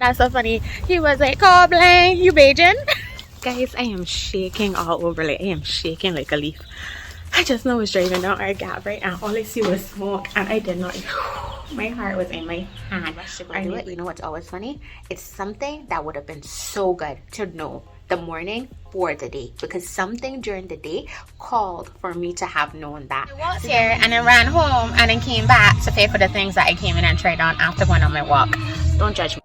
That's so funny. He was like, "Oh, blank, you Beijing?" Guys, I am shaking all over. Like, I am shaking like a leaf. I just know I was driving down our gap, right? And all I see was smoke, and I did not. My heart was in my hand. I do it. You know what's always funny? It's something that would have been so good to know the morning for the day, because something during the day called for me to have known that. I walked here and then ran home and then came back to pay for the things that I came in and tried on after going on my walk. Don't judge me.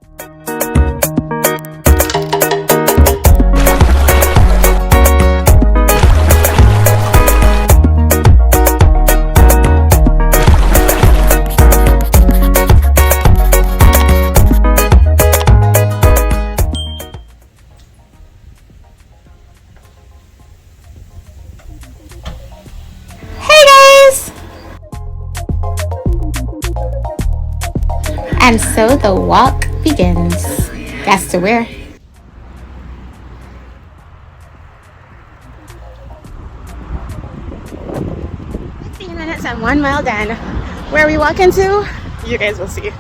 And so the walk begins. Guess to where? 15 minutes and 1 mile done. Where are we walking to? You guys will see.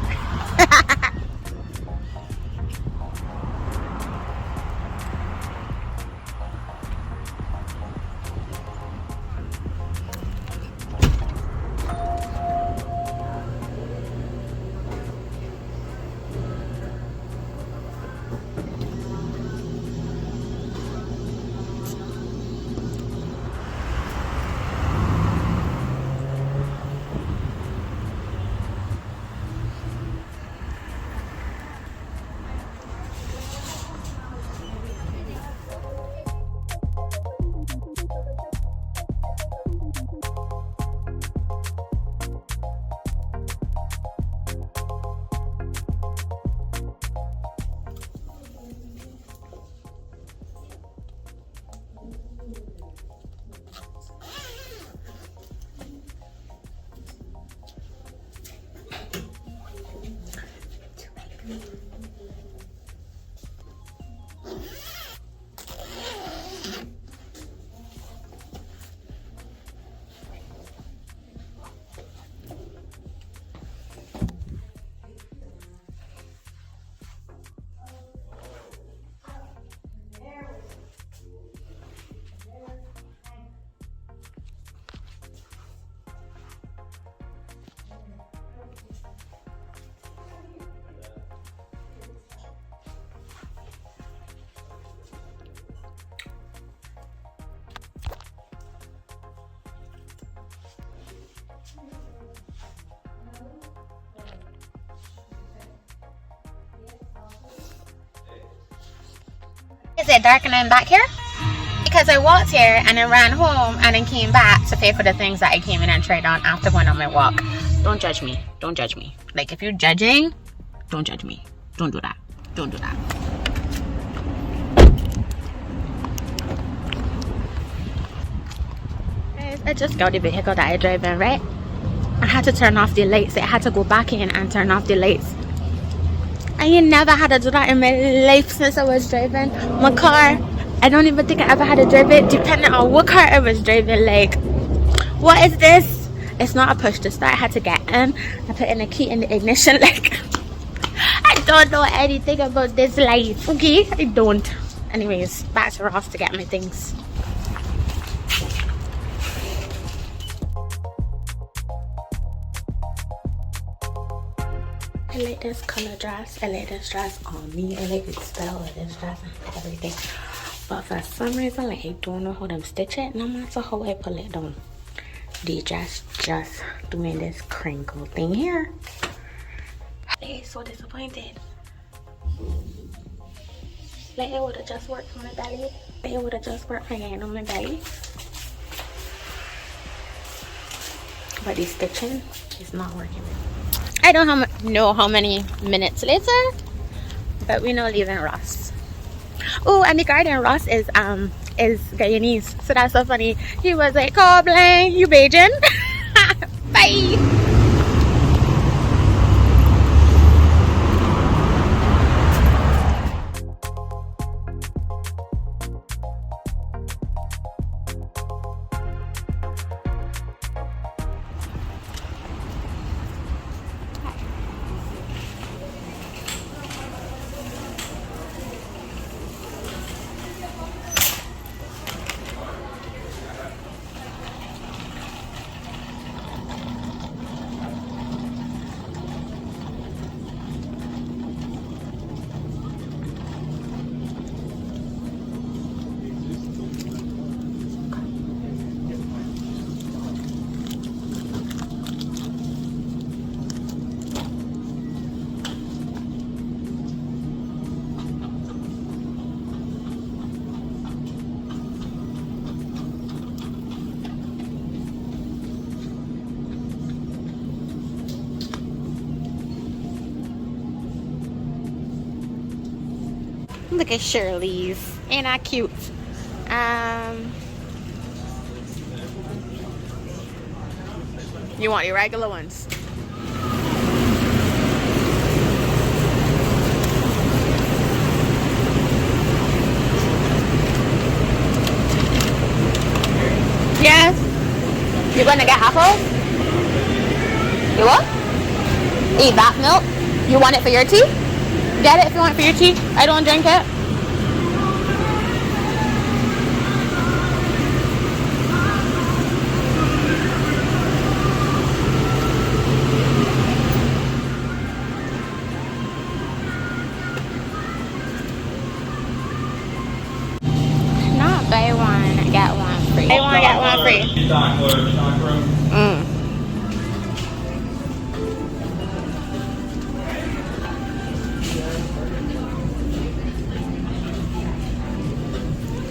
Is it darkening back here? Because I walked here and then ran home and then came back to pay for the things that I came in and tried on after going on my walk. Don't judge me. Don't judge me. Like, if you're judging, don't judge me. Don't do that. Don't do that. Guys, I just got the vehicle that I drive in, right? I had to turn off the lights. I had to go back in and turn off the lights. I ain't never had to do that in my life since I was driving my car. I don't even think I ever had to drive it, depending on what car I was driving. Like, what is this? It's not a push to start. I had to get in. I put in a key in the ignition. Like, I don't know anything about this life, okay? I don't. Anyways, back to Ross to get my things. I like this color dress. I like this dress on me. I like the style of this dress and everything. But for some reason, like, I don't know how to stitch it. No matter how I pull it down, the dress just doing this crinkle thing here. I'm so disappointed. Like, it would have just worked for my belly. It would have just worked for hand on my belly. But the stitching is not working. I don't know how many minutes later, but we know leaving Ross. Oh, and the garden Ross is Guyanese, so that's so funny. He was like, "Oh, blank, you Beijing?" Bye. Look at Shirley's. Ain't that cute? You want your regular ones? Yes. You gonna get apples? You what? Eat that milk? You want it for your tea? Get it if you want it for your tea. I don't drink it. Not buy one, get one free. Buy one, get one free.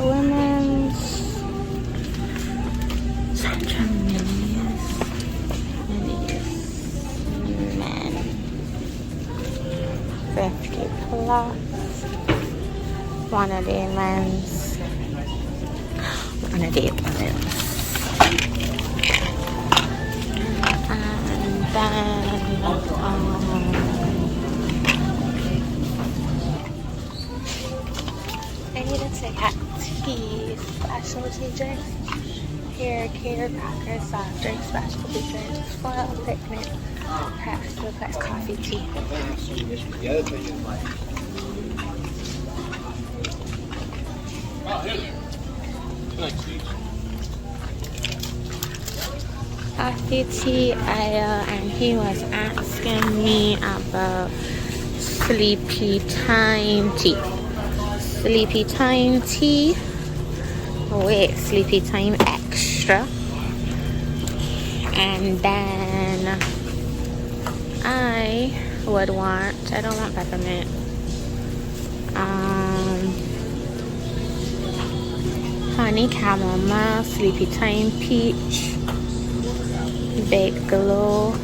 Women's Central men 50 plus. One of the men's. One of the women's. And then I needed to get tea, specialty drinks, hair care, crackers, soft drinks, specialty drinks, foil, picnic, press, coffee, tea. Coffee, tea aisle, and he was asking me about sleepy time tea. Sleepy time tea. Wait, sleepy time extra. And then I would want, I don't want peppermint. Honey chamomile, sleepy time peach, baked glow.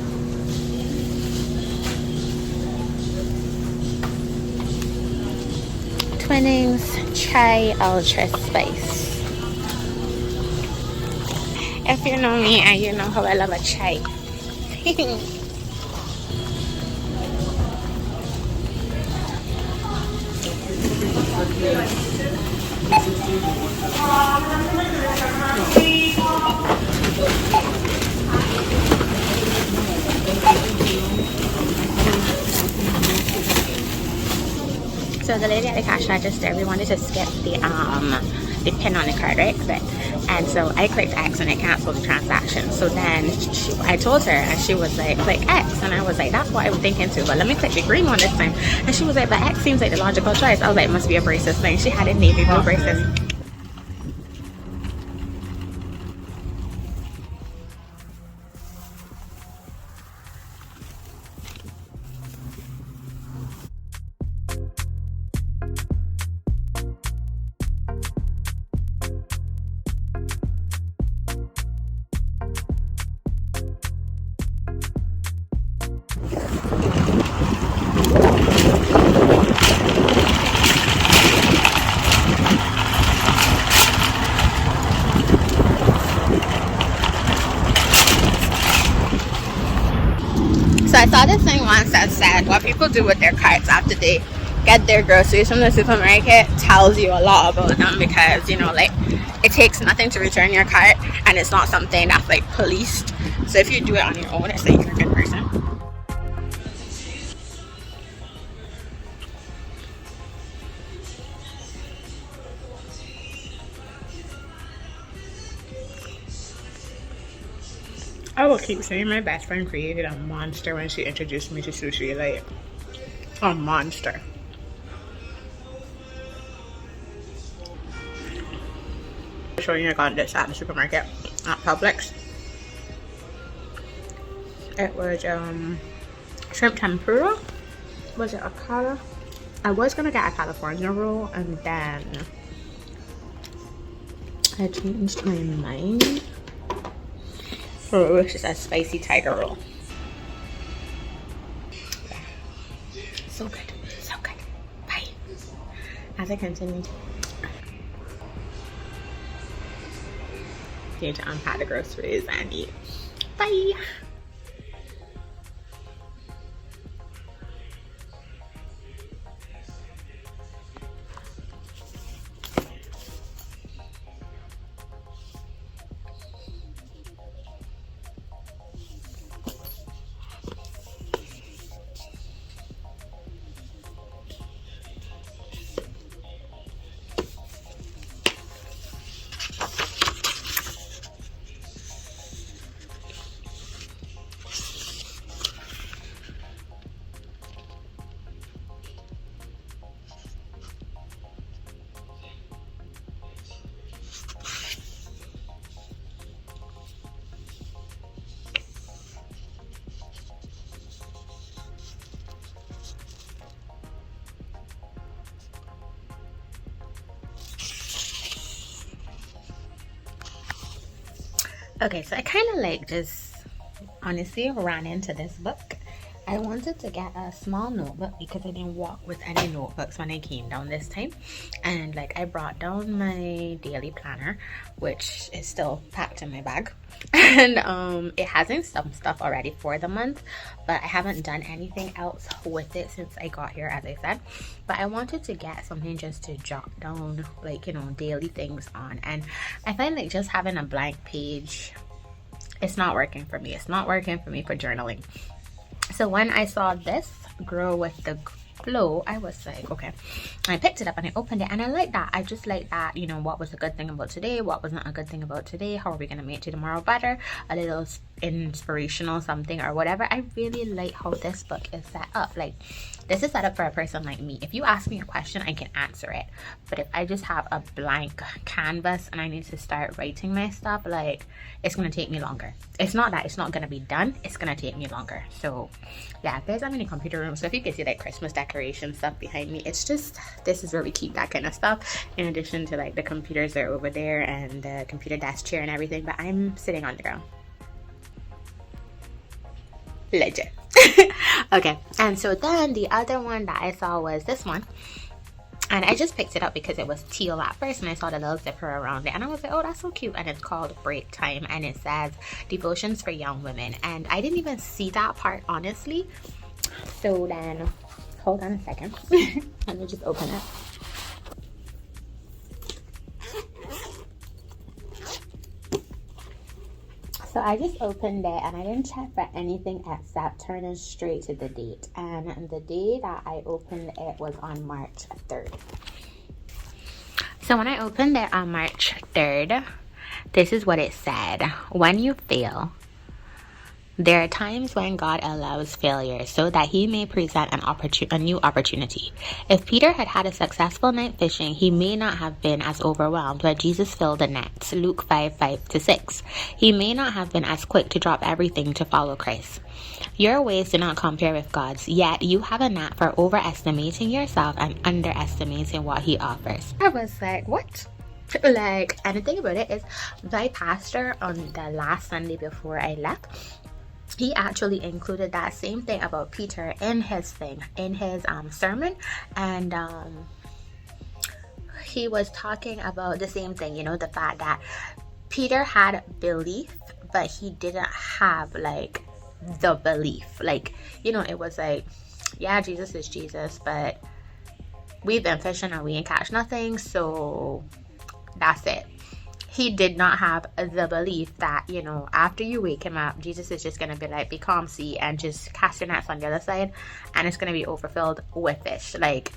Twinings chai ultra spice. If you know me and you know how I love a chai. So the lady at the cash register, we wanted to skip the pin on the card, right? And so I clicked X and it canceled the transaction. So then I told her, and she was like, click X. And I was like, that's what I was thinking too, but let me click the green one this time. And she was like, but X seems like the logical choice. I was like, it must be a braces thing. She had a navy blue braces. So I saw this thing once that said what people do with their carts after they get their groceries from the supermarket tells you a lot about them, because, you know, like, it takes nothing to return your cart, and it's not something that's like policed. So if you do it on your own, it's like you're a good person. I will keep saying my best friend created a monster when she introduced me to sushi. Like, a monster. I'm showing you I got this at the supermarket at Publix. It was shrimp tempura. Was it a cala? I was gonna get a California roll, and then I changed my mind. Oh, it's just a spicy tiger roll. So good, so good. Bye. as I continue to unpack the groceries and eat. Bye. Okay, so I kind of like just honestly ran into this book. I wanted to get a small notebook because I didn't walk with any notebooks when I came down this time, and like I brought down my daily planner, which is still packed in my bag, and it has some stuff already for the month, but I haven't done anything else with it since I got here, as I said. But I wanted to get something just to jot down, like, you know, daily things on, and I find like just having a blank page, it's not working for me. It's not working for me for journaling. So when I saw this, Grow with the Glow, I was like, okay. I picked it up and I opened it, and I like that. I just like that, you know, what was a good thing about today, what wasn't a good thing about today, how are we going to make tomorrow better, a little inspirational something or whatever. I really like how this book is set up. Like, this is set up for a person like me. If you ask me a question, I can answer it. But if I just have a blank canvas and I need to start writing my stuff, like, it's going to take me longer. It's not that it's not going to be done. It's going to take me longer. So, yeah, there's that many computer rooms. So if you can see, like, Christmas decoration stuff behind me, it's just, this is where we keep that kind of stuff. In addition to, like, the computers are over there and the computer desk chair and everything. But I'm sitting on the ground. Legit. Okay, and so then the other one that I saw was this one, and I just picked it up because it was teal at first, and I saw the little zipper around it, and I was like, oh, that's so cute. And it's called Break Time, and it says Devotions for Young Women, and I didn't even see that part, honestly. So then, hold on a second. Let me just open it. So I just opened it and I didn't check for anything except turning straight to the date. And the day that I opened it was on March 3rd. So when I opened it on March 3rd, this is what it said. When you fail, there are times when God allows failure so that he may present a new opportunity. If Peter had had a successful night fishing, he may not have been as overwhelmed when Jesus filled the nets. Luke 5:5-6. He may not have been as quick to drop everything to follow Christ. Your ways do not compare with God's, yet you have a knack for overestimating yourself and underestimating what he offers. I was like, what? Like, and the thing about it is, my pastor on the last Sunday before I left, he actually included that same thing about Peter in his sermon, and he was talking about the same thing, you know, the fact that Peter had belief, but he didn't have like the belief, like, you know, it was like, yeah, Jesus is Jesus, but we've been fishing and we ain't catch nothing, so that's it. He did not have the belief that, you know, after you wake him up, Jesus is just going to be like, be calm, see, and just cast your nets on the other side, and it's going to be overfilled with fish. Like,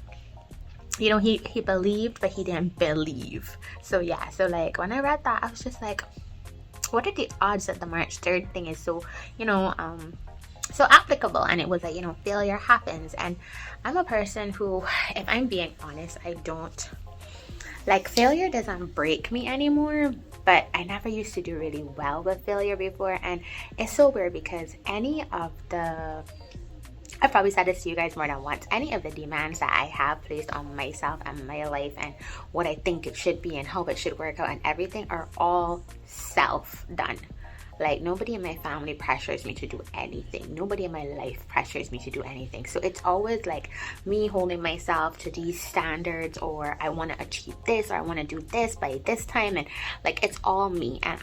you know, he believed, but he didn't believe. So, yeah, so, like, when I read that, I was just like, what are the odds that the March 3rd thing is so, you know, so applicable? And it was like, you know, failure happens. And I'm a person who, if I'm being honest, I don't, like, failure doesn't break me anymore, but I never used to do really well with failure before. And it's so weird because any of the, I've probably said this to you guys more than once, any of the demands that I have placed on myself and my life and what I think it should be and how it should work out and everything are all self-done. Like, nobody in my family pressures me to do anything. Nobody in my life pressures me to do anything. So it's always like me holding myself to these standards, or I want to achieve this, or I want to do this by this time, and like it's all me. And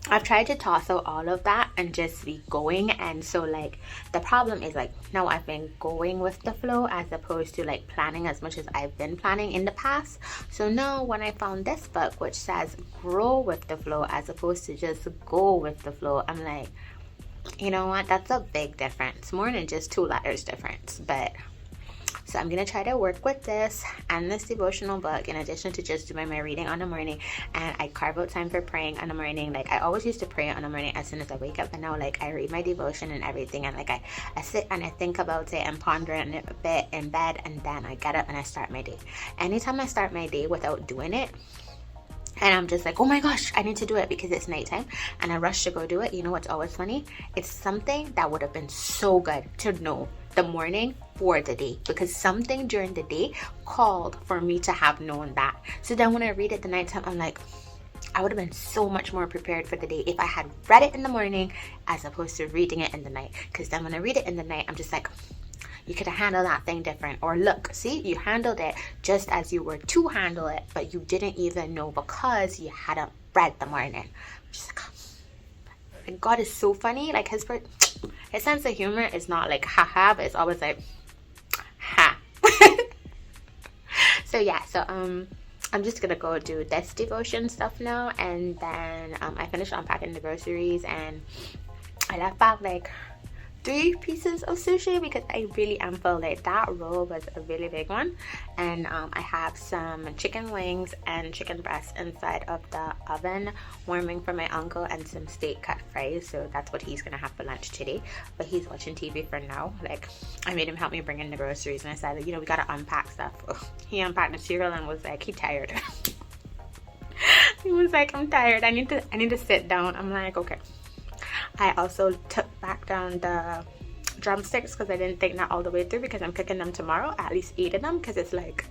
I've tried to toss out all of that and just be going. And so like the problem is, like, now I've been going with the flow as opposed to like planning as much as I've been planning in the past. So now when I found this book which says grow with the flow as opposed to just go with the flow, I'm like, you know what, that's a big difference, more than just 2 letters difference. But so I'm gonna try to work with this and this devotional book in addition to just doing my reading on the morning. And I carve out time for praying on the morning. Like, I always used to pray on the morning as soon as I wake up, but now like I read my devotion and everything, and like I sit and I think about it and ponder on it a bit in bed, and then I get up and I start my day. Anytime I start my day without doing it, and I'm just like, oh my gosh, I need to do it because it's nighttime, and I rush to go do it, you know what's always funny? It's something that would have been so good to know the morning for the day, because something during the day called for me to have known that. So then when I read it the nighttime, I'm like, I would have been so much more prepared for the day if I had read it in the morning as opposed to reading it in the night. Because then when I read it in the night, I'm just like, you could have handled that thing different. Or look, see, you handled it just as you were to handle it, but you didn't even know because you hadn't read the morning. Just like, and God is so funny. Like his sense of humor is not like haha, but it's always like ha. So yeah, so I'm just gonna go do this devotion stuff now, and then I finished unpacking the groceries, and I left back like 3 pieces of sushi because I really am full. Like, that roll was a really big one, and I have some chicken wings and chicken breast inside of the oven warming for my uncle, and some steak cut fries. So that's what he's gonna have for lunch today, but he's watching TV for now. Like, I made him help me bring in the groceries, and I said, you know, we gotta unpack stuff. He unpacked the cereal and was like, he's tired. He was like, I'm tired, I need to sit down. I'm like, okay. I also took back down the drumsticks because I didn't think that all the way through, because I'm cooking them tomorrow, at least 8 of them, because it's like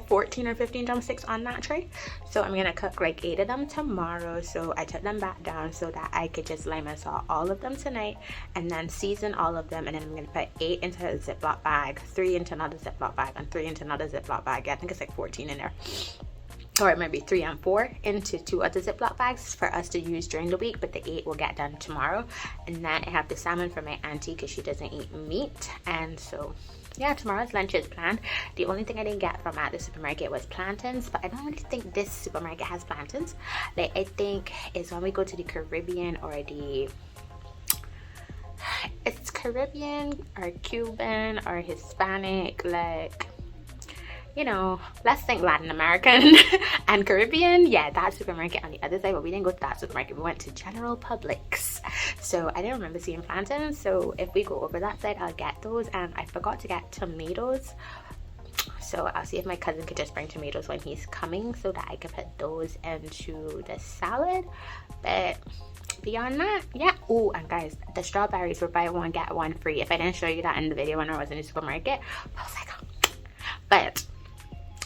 14 or 15 drumsticks on that tray. So I'm gonna cook like 8 of them tomorrow. So I took them back down so that I could just lime and salt all of them tonight, and then season all of them, and then I'm gonna put 8 into a Ziploc bag, 3 into another Ziploc bag, and 3 into another Ziploc bag. I think it's like 14 in there. Or it might be 3 and 4 into 2 other Ziploc bags for us to use during the week, but the 8 will get done tomorrow. And then I have the salmon for my auntie because she doesn't eat meat. And so yeah, tomorrow's lunch is planned. The only thing I didn't get from at the supermarket was plantains, but I don't really think this supermarket has plantains. Like, I think it's when we go to the Caribbean or it's Caribbean or Cuban or Hispanic, like, you know, let's think Latin American and Caribbean. Yeah, that supermarket on the other side, but we didn't go to that supermarket. We went to General Publix. So I didn't remember seeing plantains. So if we go over that side, I'll get those. And I forgot to get tomatoes. So I'll see if my cousin could just bring tomatoes when he's coming so that I can put those into the salad. But beyond that, yeah. Oh, and guys, the strawberries were buy one get one free. If I didn't show you that in the video when I was in the supermarket, I was like, oh. But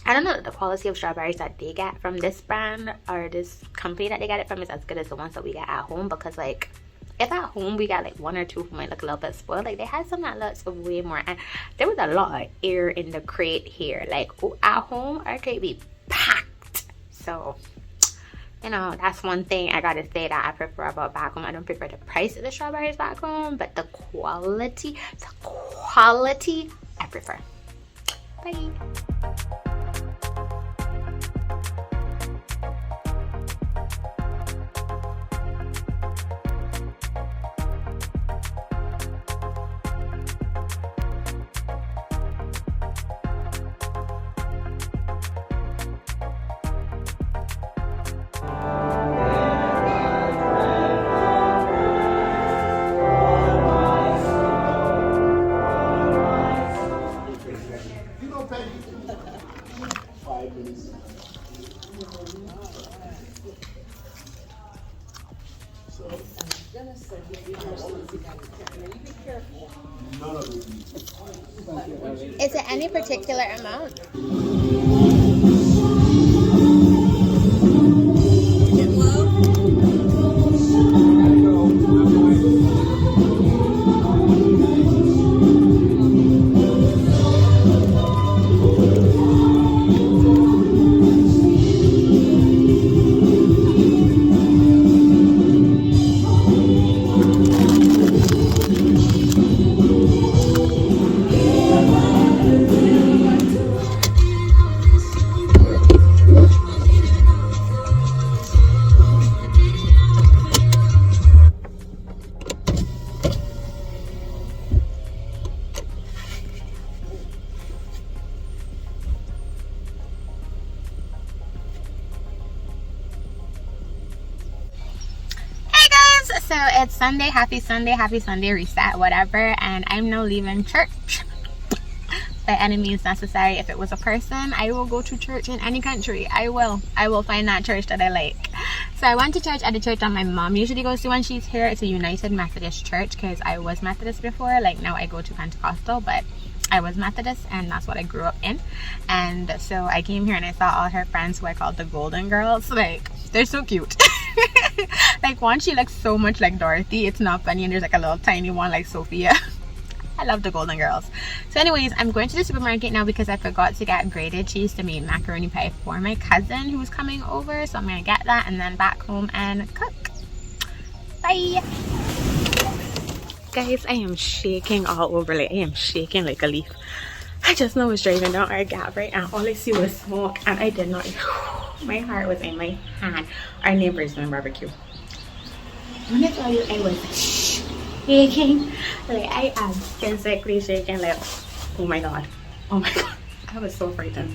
I don't know that the quality of strawberries that they get from this brand or this company that they get it from is as good as the ones that we get at home, because like, if at home we got like 1 or 2 who might look a little bit spoiled, like they had some that looks way more, and there was a lot of air in the crate here. Like, at home our crate be packed. So, you know, that's one thing I gotta say that I prefer about back home. I don't prefer the price of the strawberries back home, but the quality I prefer. Bye. Is it any particular amount? So it's Sunday, happy Sunday reset, whatever, and I'm now leaving church by any means necessary. If it was a person, I will go to church in any country. I will find that church that I like. So I went to church at the church that my mom usually goes to when she's here. It's a United Methodist church, because I was Methodist before. Like now I go to Pentecostal, but I was Methodist and that's what I grew up in. And so I came here and I saw all her friends who I called the Golden Girls. Like, they're so cute. Like, one, she looks so much like Dorothy. It's not funny. And there's like a little tiny one like Sophia. I love the Golden Girls. So anyways, I'm going to the supermarket now because I forgot to get grated cheese to make macaroni pie for my cousin who's coming over. So I'm going to get that and then back home and cook. Bye. Guys, I am shaking all over. Like, I am shaking like a leaf. I just know I was driving down our gap, right? And all I see was smoke. And I did not... My heart was in my hand. Our neighbors doing barbecue. When I tell you I was shaking, like I am physically shaking, like, oh my god, I was so frightened.